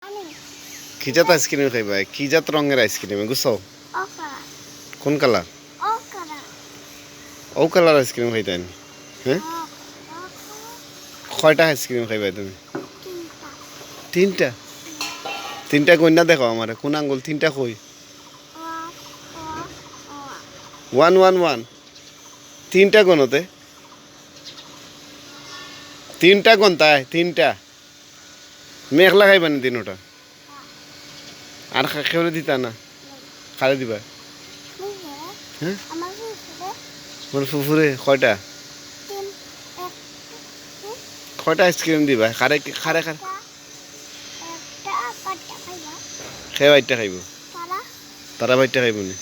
কি জাত আইসক্রিম খাইবা? কি জাত রঙের আইসক্রিম গুছাও? কোন কালার? ও কালার আইসক্রিম খাইতেন? হ্যাঁ, কয়টা আইসক্রিম খাইবা তুমি? তিনটা। তিনটা কন্যা দেখো আমার কোন আঙ্গুল তিনটা কই? One one one. তিনটা গণতে? তিনটা গণ তাই তিনটা। মেঘলা খাইবা না তিনোটা? আর খেয়ে দিতা না? খালে দিবা? হ্যাঁ, আমার ফুফুরে কয়টা? কয়টা আইসক্রিম দিবা? খারে খারে খারে খেয়ে বাইরটা খাইব? তারা বাইরটা খাইব নি?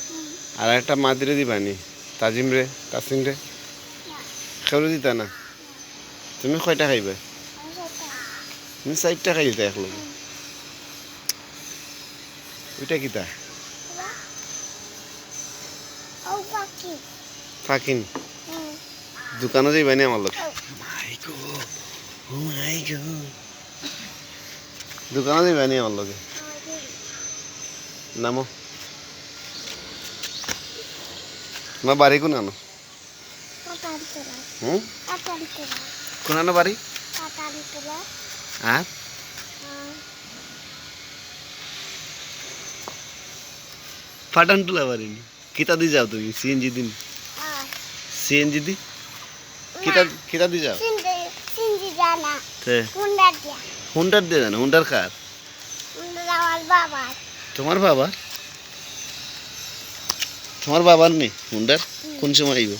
আর একটা মাদিরে দিবা নি? তাজিম রে, তাসিম রে খেয়ে দিতা না? তুমি কয়টা খাইবে? তুমি 4টা খাইলতে এক লগে। ওইটা কিতা? ফাকিন। দোকানে যাইবা নি আমার লোক? দোকানে যাইবা নি আমার লগে? নামো। তোমার বাড়ি কোন আনো? হুম, কোন আনো বাড়ি? আর ফাটান তুলা বাড়ি নি? কিতা দি যাও তুমি? সিএনজি দিন? সিএনজি দি? কিতা কিতা দি যাও? হুন্ডার দিয়ে জানো? হুন্ডার কার? তোমার বাবা? তোমার বাবার নেই হুন্ডার? কোন সময় আইব?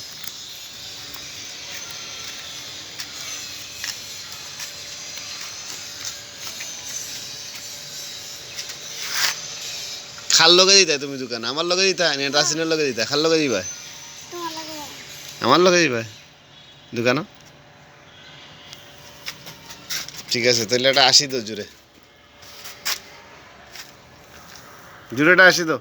খাল লগে দিতা তুমি দোকান? আমার লগে দিতা না রাসিনের লগে দিতা? খাল লগে দিবা? আমার লগে দিবা দোকান? ঠিক আছে, তাহলে এটা আসি তো জুড়ে জুড়েটা আসি তো।